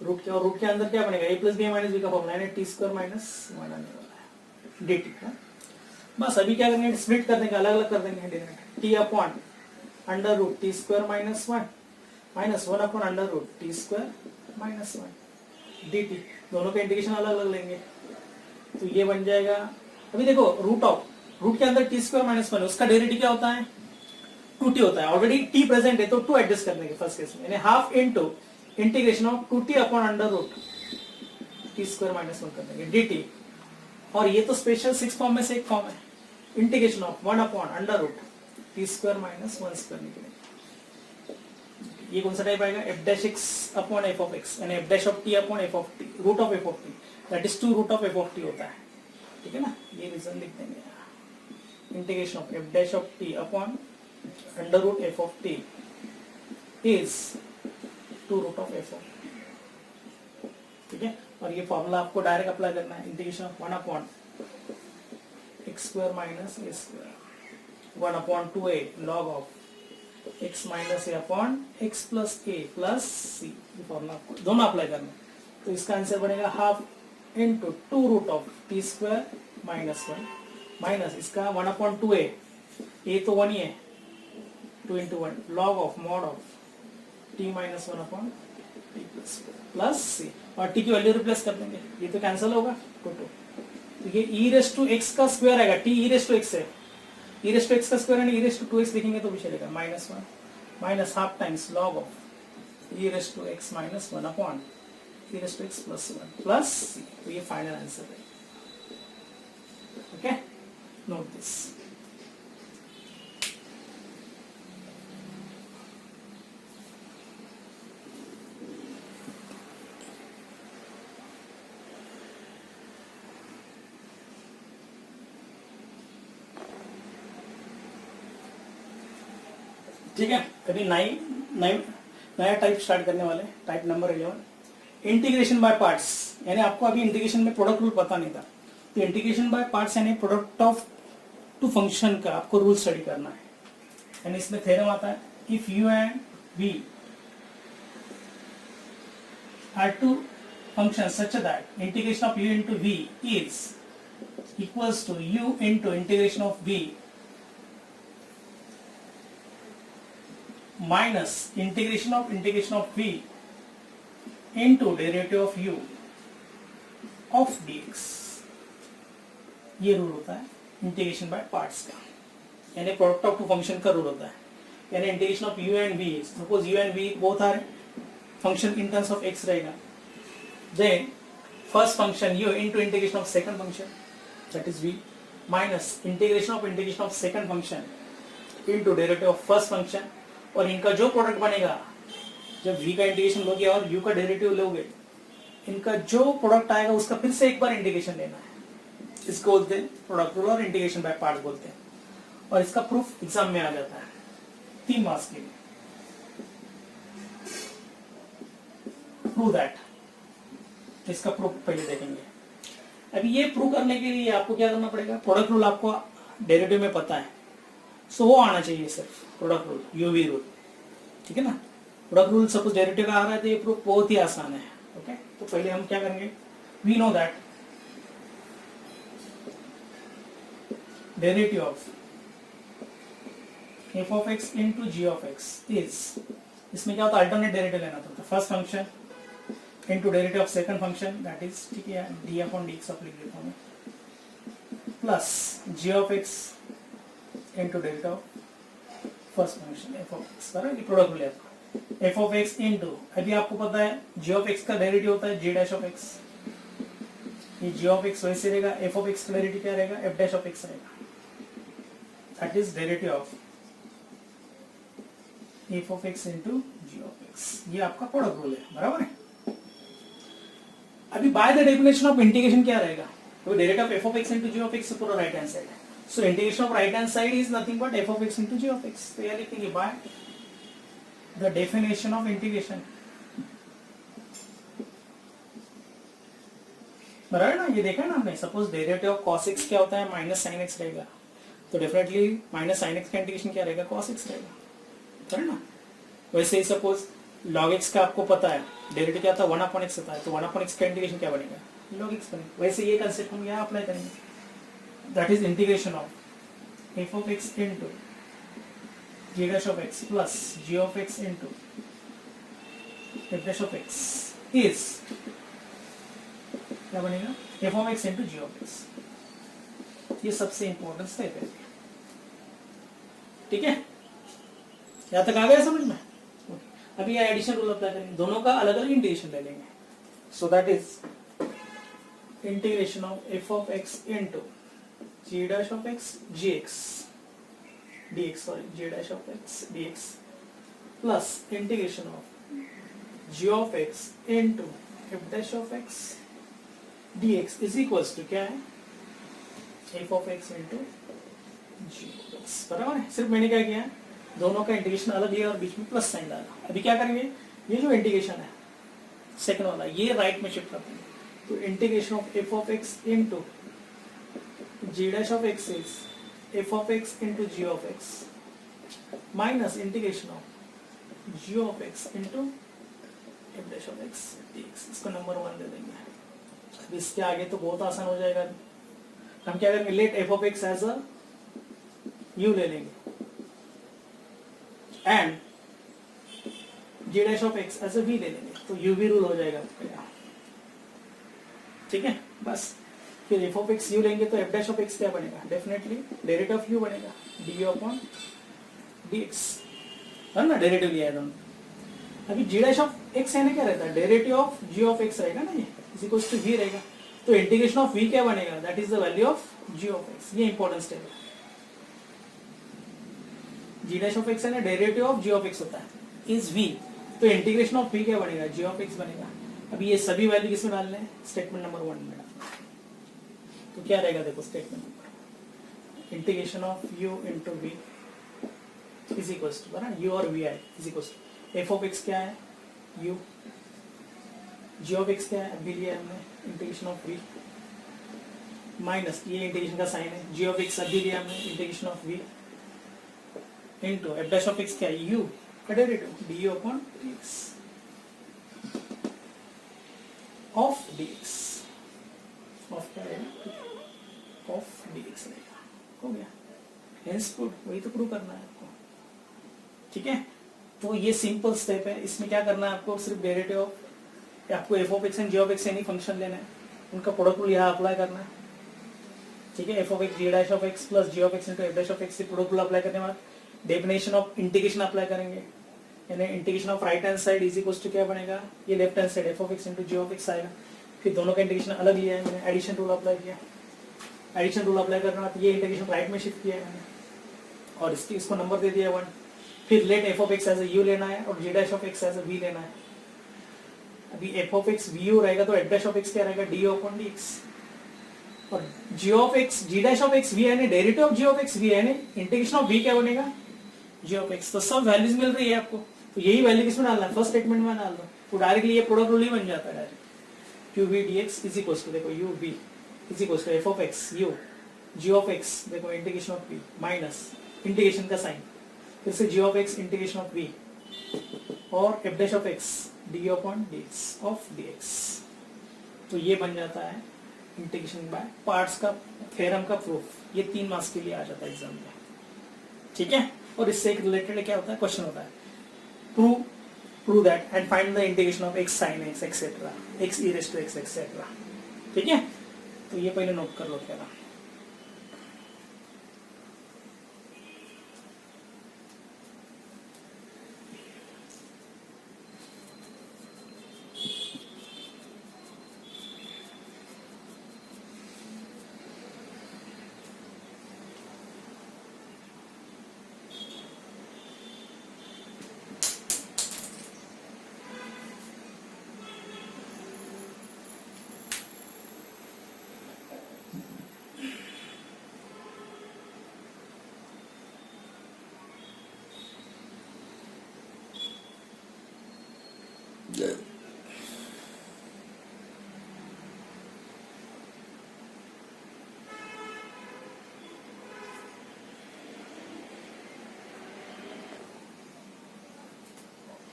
रूट के, और रूट के अंदर क्या बनेगा a plus b minus b का फॉर्मूला है टी स्क्वायर माइनस वन आने वाला है dt। बस अभी क्या करेंगे, स्प्लिट कर देंगे, अलग अलग कर देंगे, t upon under root t square minus one upon under root t square minus one dt, दोनों का इंटीग्रेशन अलग अलग लेंगे, तो ये बन जाएगा। अभी देखो रूट के अंदर टी स्क्वायर माइनस वन, उसका डेरिवेटिव क्या होता है 2t होता है, ऑलरेडी t प्रेजेंट है तो 2 एडजस्ट कर देंगे फर्स्ट केस में, यानी half into integration of 2t upon under root t square minus one कर देंगे dt, और ये तो स्पेशल 6 फॉर्म में से एक फॉर्म है, integration of 1 upon under root t square minus one square निकलेगा। ये कौन सा टाइप आएगा, f dash x upon f of x, यानी f dash of t upon f of t, root of f of t, that is 2 root of f of t होता है। ठीक है ना, ये रीजन लिख देंगे, integration of f dash of t upon under root f of T is 2 root of f of. ठीक है, और ये फॉर्मूला आपको डायरेक्ट अप्लाई करना है, integration of 1 upon x square minus A square 1 upon 2a log of x minus A upon x plus A plus c, ये formula आपको दोनों अप्लाई करना है। तो इसका आंसर बनेगा half into 2 root of t square minus one minus इसका 1 upon 2a, ए तो 1 ही है, 2 into 1 log of mod of t minus one upon t plus c, और टी की वैल्यू रिप्लेस कर देंगे, ये तो कैंसिल होगा टू। तो ये ई रेस टू एक्स का स्क्वायर आएगा, t e raise to x है, ई रेस टू एक्स का स्क्वायर है, ई रेस टू 2x लिखेंगे तो भी चलेगा, minus one minus half times log of e raise to x minus one upon e raise to x plus one plus c, तो ये final answer है। Okay, note this. ठीक है, कभी नया टाइप स्टार्ट करने वाले, type number 11 integration by parts, यानी आपको अभी इंटीग्रेशन में प्रोडक्ट रूल पता नहीं था, तो इंटीग्रेशन बाय पार्ट्स यानी प्रोडक्ट ऑफ टू फंक्शन का आपको रूल स्टडी करना है, यानी इसमें थ्योरम आता है if u and v are two function such that integration of u into v is equals to u into integration of v minus integration of v into derivative of u of dx, ये rule होता है integration by parts का, यानी product of two function का rule होता है, यानी integration of u and v, suppose u and v both are function in terms of x रहेगा, then first function u into integration of second function that is v minus integration of second function into derivative of first function, और इनका जो product बनेगा जब v का integration लोगे और u का डेरिवेटिव लोगे, इनका जो प्रोडक्ट आएगा उसका फिर से एक बार इंटीग्रेशन लेना है, इसको बोलते हैं प्रोडक्ट रूल और इंटीग्रेशन बाय पार्ट्स बोलते हैं, और इसका प्रूफ एग्जाम में आ जाता है 3 मार्क्स के लिए। प्रूव दैट, इसका प्रूफ पहले देखेंगे। अभी ये प्रूव करने के लिए आपको क्या करना पड़ेगा, प्रोडक्ट रूल आपको डेरिवेटिव में पता है, सो वो आना चाहिए सिर्फ प्रोडक्ट रूल, यूवी रूल। ठीक है ना, प्रोडक्ट रूल सपोज डेरिवेटिव का आ रहा है तो ये प्रूफ बहुत ही आसान है। ओके, तो पहले हम क्या करेंगे, we know that derivative of f of x into g of x is इसमें क्या होता है, अल्टरनेट डेरिवेटिव लेना होता है, first function into derivative of second function that is, ठीक है, डी अपॉन डी एक्स आप लिख देता हूं मैं, plus g of x into derivative of first function f of x, बराबर, ये प्रोडक्ट ले आपका एफ ऑफ एक्स इनटू, अभी आपको पता है जी ऑफ एक्स का डेरिवेटिव होता है जी डैश ऑफ एक्स, ये जी ऑफ एक्स वैसे रहेगा, एफ ऑफ एक्स का डेरिवेटिव क्या रहेगा, एफ डैश ऑफ एक्स रहेगा, that is derivative of f of x into g of x, ये आपका प्रोडक्ट रूल है, बराबर है। अभी by the definition of integration क्या रहेगा, तो derivative of f of x into g of x पूरा राइट हैंड साइड है, so integration of right hand side is nothing but f of x into g of x, तो ये लिखेंगे bye the definition of integration, बराबर ना, ये देखा ना हमने, suppose derivative of cos x क्या होता है, माइनस साइन x रहेगा, तो डेफिनेटली माइनस साइन x का इंटीग्रेशन क्या रहेगा, cos x रहेगा, बराबर ना। वैसे ही सपोज log x का आपको पता है डेरिवेटिव क्या था, 1/x होता है, तो 1/x का इंटीग्रेशन क्या बनेगा, log x बनेगा। वैसे ये कंसेप्ट हम यहाँ अप्लाई करेंगे, that is integration of f of x into g dash of x plus g of x into f dash of x is क्या बनेगा, f of x into g of x, ये सबसे important step है, ठीक है, यहाँ तक आ गया समझ में। अभी ये एडिशन रूल अप्लाई करेंगे, दोनों का अलग अलग इंटीग्रेशन ले लेंगे, so that is integration of f of x into g dash of x g x d x, sorry g dash of x d x plus integration of g of x into f dash of x d x is equals to क्या है, f of x into g of x, बराबर है। सिर्फ मैंने क्या किया, दोनों का इंटीग्रेशन अलग लिया और बीच में प्लस साइन डाला। अभी क्या करेंगे, ये जो इंटीग्रेशन है सेकंड वाला, ये राइट में शिफ्ट करते हैं, तो integration of f of x into g dash of x is f of x into g of x minus integration of g of x into f dash of x d x, इसको number 1 दे देंगे। अब इसके आगे तो बहुत आसान हो जाएगा, हम क्या करेंगे, let f of x as a u ले लेंगे and g dash of x as a v ले लेंगे, तो यू वी रूल हो जाएगा आपका यहाँ, ठीक है। बस फिर एफ ऑफ एक्स यू लेंगे तो एफ डैश ऑफ एक्स क्या बनेगा, डेफिनेटली डेरिवेटिव ऑफ यू बनेगा, डी अपॉन डी एक्स, है ना, डेरिवेटिव लिया है दोनों। अभी जी डैश ऑफ एक्स है ना, क्या रहता है, derivative of g of x रहेगा ना, ये इज इक्वल टू वी रहेगा, तो इंटीग्रेशन ऑफ वी क्या बनेगा, that is the value of g of x, ये इंपॉर्टेंट स्टेप है। जी डैश ऑफ एक्स है ना, derivative of g of x होता है, इज वी, तो इंटीग्रेशन ऑफ वी क्या बनेगा, जी ऑफ एक्स बनेगा। अभी ये सभी वैल्यू किसमें डालने हैं, स्टेटमेंट नंबर 1 में, तो क्या रहेगा, देखो statement number, integration of u into v is equals to, ना, यू और v I is equals to f of x क्या है, यू, जी ऑफ एक्स क्या है, अभी लिया हमने इंटीग्रेशन ऑफ वी माइनस, ये इंटीग्रेशन का साइन है, जी ऑफ एक्स अभी लिया हमने integration of v into f dash of x क्या है, यू का derivative d upon d x of d x, of क्या रहेगा, ऑफ डी एक्स रहेगा, हो गया, हेंस प्रूव, वही तो प्रूव करना है आपको, ठीक है। तो ये सिंपल स्टेप है, इसमें क्या करना है आपको, सिर्फ डेरिवेटिव ऑफ, आपको f of x and g of x any function लेना है, उनका प्रोडक्ट रूल यहाँ अप्लाई करना है, ठीक है। F of x g dash of x plus g of x into f dash of x, product rule apply करने के बाद डेफिनेशन ऑफ इंटीग्रेशन अप्लाई करेंगे, यानी integration of right hand side is equal to क्या बनेगा, ये left hand side f of x into g of x आएगा। फिर दोनों का इंटीग्रेशन अलग लिया है मैंने, एडिशन रूल अप्लाई किया, एडिशन रूल अप्लाई करने के बाद ये इंटीग्रेशन राइट में शिफ्ट किया है मैंने, और इसको नंबर दे दिया 1। फिर let f of x as a u लेना है और g dash of x as a v लेना है। अभी f of x v u रहेगा तो एफ डैश ऑफ एक्स क्या रहेगा, डी अपॉन डी एक्स, और g of x g dash of x v है, derivative of g of x v है, इंटीग्रेशन ऑफ वी क्या बनेगा, जी ऑफ एक्स। तो सब वैल्यूज मिल रही है आपको, तो यही वैल्यू किसमें डालना है, फर्स्ट स्टेटमेंट में डाल दो, तो डायरेक्टली ये प्रोडक्ट रूल ही बन जाता है direct, q v d x is equal to, देखो u v is equal to f of x u g of x, देखो integration of v minus integration का साइन, फिर से g of x integration of v और f dash of x d upon d x of d x. तो ये बन जाता है इंटीग्रेशन बाय पार्ट्स का थ्योरम का प्रूफ, ये 3 मार्क्स के लिए आ जाता है एग्जाम में, ठीक है। और इससे एक रिलेटेड क्या होता है, क्वेश्चन होता है, prove prove that and find the integration of x sin x etc. x e raised to x etc. ठीक है, तो ये पहले नोट कर लो क्या था।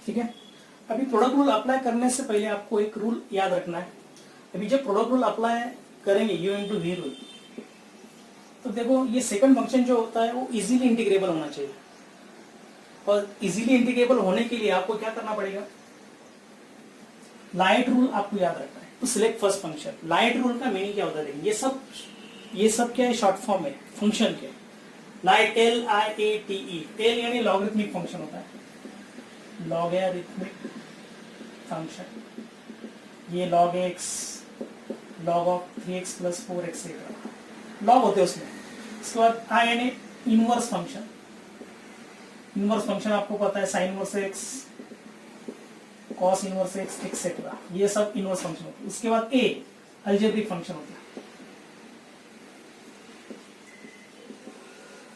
ठीक है, अभी प्रोडक्ट रूल अप्लाई करने से पहले आपको एक रूल याद रखना है। अभी जब प्रोडक्ट रूल अप्लाई करेंगे u इंटू वी रूल, तो देखो ये सेकंड फंक्शन जो होता है वो इजीली इंटीग्रेबल होना चाहिए, और इजीली इंटीग्रेबल होने के लिए आपको क्या करना पड़ेगा, लाइट रूल आपको याद रखना है to select first function. LIATE rule का मीनिंग क्या होता है, ये सब क्या है, शॉर्ट फॉर्म है फंक्शन के। लाइट LIATE, टेल यानी लॉगरिथमिक फंक्शन होता है, लॉगरिथमिक फंक्शन। ये log x, log of 3x plus 4x log होते हैं उसमें। इसके बाद I यानी इनवर्स फंक्शन। इनवर्स फंक्शन आपको पता है, sine inverse x, cos inverse x etcetera, ये सब इनवर्स फंक्शन होते हैं। उसके बाद A अलजेब्रिक फंक्शन होता है,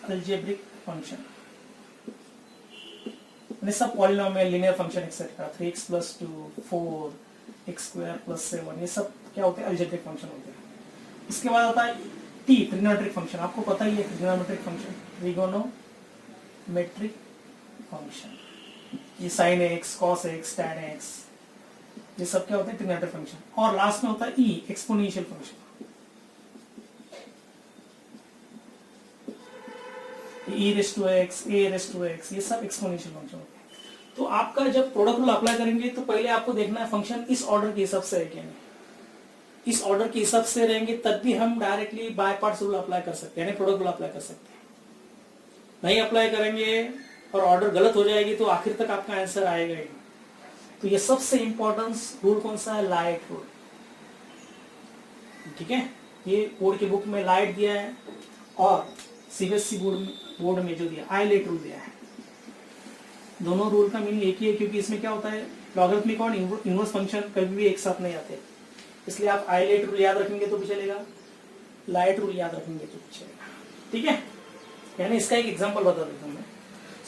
अलजेब्रिक फंक्शन सब polynomial, linear function etcetera, 3x plus 2, 4, x square plus 7, ये सब क्या होते हैं, अलजेब्रिक फंक्शन होते हैं। इसके बाद आता है T ट्रिग्नोमेट्रिक फंक्शन, आपको पता ही है ट्रिग्नोमेट्रिक फंक्शन, ट्रिगोनोमेट्रिक फंक्शन, ये sine x, cos x, tan x, ये सब क्या होते हैं, ट्रिग्नोमेट्रिक फंक्शन। और लास्ट में होता है E exponential function, e raise to x, a raise to x, ये सब एक्सपोनेंशियल फंक्शन होते हैं। तो आपका जब प्रोडक्ट रूल अप्लाई करेंगे तो पहले आपको देखना है फंक्शन इस ऑर्डर के हिसाब से है क्या नहीं। इस ऑर्डर के हिसाब से रहेंगे तब भी हम directly by parts rule apply कर सकते हैं, यानी प्रोडक्ट रूल अप्लाई कर सकते हैं। नहीं अप्लाई करेंगे और ऑर्डर गलत हो जाएगी तो आखिर तक आपका आंसर आएगा ही। तो ये सबसे इंपॉर्टेंट रूल कौन सा है, लाइट रूल। ठीक है, ये बोर्ड की बुक में लाइट दिया है और CBSE बोर्ड में जो दिया आईलेट रूल दिया है। दोनों रूल का मीनिंग एक ही है, क्योंकि इसमें क्या होता है, लॉगरिथमिक और इनवर्स फंक्शन कभी भी एक साथ नहीं आते, इसलिए आप आईलेट रूल याद रखेंगे तो भी चलेगा, लाइट रूल याद रखेंगे तो भी चलेगा। ठीक है, यानी इसका एक एग्जांपल बता देता हूँ मैं।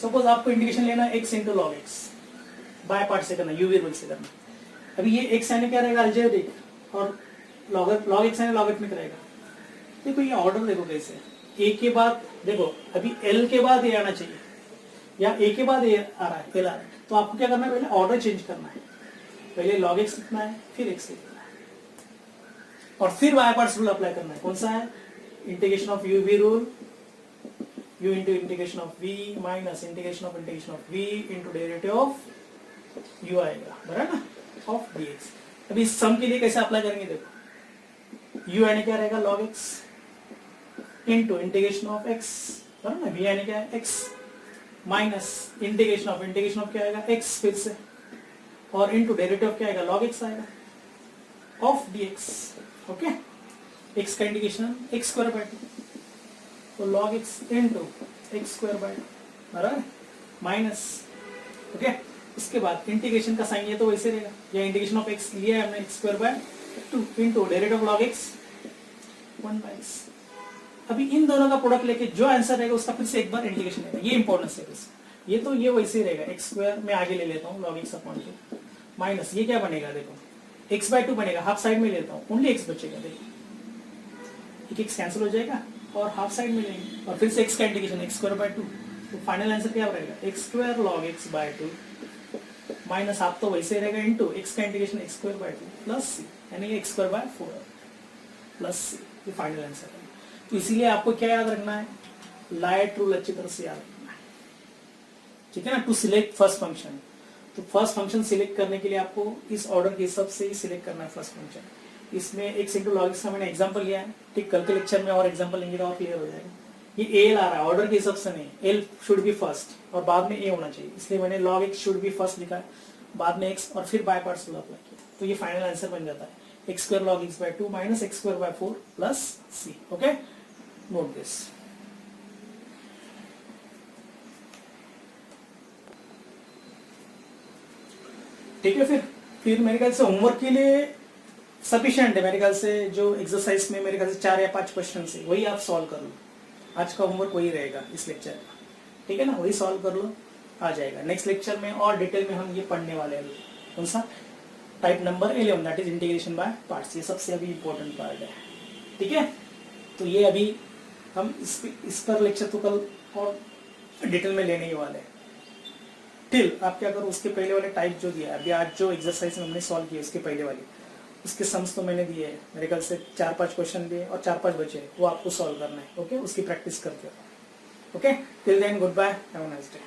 सपोज आपको इंटीग्रेशन लेना है x into log x, by part से करना, यूवी रूल से करना। अभी ये x यानी क्या रहेगा, अलजेब्रिक, और लॉग एक्स यानी लॉगरिथमिक रहेगा। देखो ये ऑर्डर देखो कैसे, a के बाद देखो अभी l के बाद a आना चाहिए, या a के बाद a आ रहा है, l आ रहा है, तो आपको क्या करना है, पहले ऑर्डर चेंज करना है। पहले log x लिखना है, फिर x लिखना है, और फिर बाय पार्ट्स रूल अप्लाई करना है। कौन सा है, integration of u v rule, u into integration of v minus integration of v into derivative of u आएगा, बराबर ना, ऑफ dx। अभी इस सम के लिए कैसे अप्लाई करेंगे, देखो u यानी क्या रहेगा, log x into integration of x, बराबर ना, v यानी क्या है, x माइनस इंटीग्रेशन ऑफ क्या आएगा, x फिर से, और इंटू डेरिवेटिव क्या आएगा, log x आएगा, ऑफ dx। ओके, x का इंटीग्रेशन x स्क्वायर बाय 2, तो log x into x square by 2, बराबर, माइनस। ओके, उसके बाद इंटीग्रेशन का साइन ये तो वैसे रहेगा, या इंटीग्रेशन ऑफ x लिया है हमने, x square by 2 into derivative log x 1/x। अभी इन दोनों का प्रोडक्ट लेके जो आंसर रहेगा उसका फिर से एक बार इंटीग्रेशन लेगा, ये इंपॉर्टेंस है इसका। ये तो ये वैसे ही रहेगा, x स्क्वायर में आगे ले लेता हूँ, log x अपॉन 2 माइनस ये क्या बनेगा, देखो x बाय 2 बनेगा, हाफ साइड में लेता हूँ, ओनली x बचेगा, देखो एक x कैंसिल हो जाएगा और हाफ साइड में लेंगे, और फिर से x का इंटीग्रेशन x स्क्वायर बाय 2, तो फाइनल आंसर क्या रहेगा, x square log x by 2 minus half तो वैसे रहेगा इंटू x का integration x square by 2 plus c, यानी x square by 4 plus c, ये फाइनल आंसर है। तो इसीलिए आपको क्या याद रखना है, लाइट रूल अच्छी तरह से याद रखना है, ठीक है ना, टू सिलेक्ट फर्स्ट फंक्शन। तो फर्स्ट फंक्शन सिलेक्ट करने के लिए आपको इस ऑर्डर के हिसाब से ही सिलेक्ट करना है फर्स्ट फंक्शन। इसमें x इंटू लॉग का मैंने एग्जांपल लिया है, ठीक। कल के लेक्चर में और एग्जांपल लेंगे तो और क्लियर हो जाएगा। ये एल आ रहा है, ऑर्डर के हिसाब से नहीं, एल शुड बी फर्स्ट और बाद में ए होना चाहिए, इसलिए मैंने log x should be first लिखा है, बाद में x और फिर बाय पार्ट्स अप्लाई किया, तो ये फाइनल आंसर बन जाता है x square log x by 2 minus x square by 4 plus c। Okay, note this. ठीक है, फिर मेरे ख्याल से होमवर्क के लिए सफिशिएंट है मेरे ख्याल से। जो एक्सरसाइज में मेरे ख्याल से 4 या 5 क्वेश्चन है वही आप सॉल्व कर लो। आज का होमवर्क वही रहेगा इस लेक्चर में, ठीक है ना, वही सॉल्व कर लो, आ जाएगा। नेक्स्ट लेक्चर में और डिटेल में हम ये पढ़ने वाले हैं। कौन सा? Type number 11, that is integration by parts. ये सबसे अभी इम्पोर्टेंट पार्ट है, ठीक है। तो ये अभी हम इस पर लेक्चर तो कल और डिटेल में लेने ही वाले हैं। टिल आप क्या करो, उसके पहले वाले टाइप जो दिया है अभी, आज जो एक्सरसाइज हमने सॉल्व किया उसके पहले वाली, उसके सम्स तो मैंने दिए हैं मेरे ख्याल से 4-5 क्वेश्चन दिए और 4-5 बचे हैं, वो आपको सॉल्व करना है। ओके, उसकी प्रैक्टिस करते हो। Okay, till then good bye, have a nice day.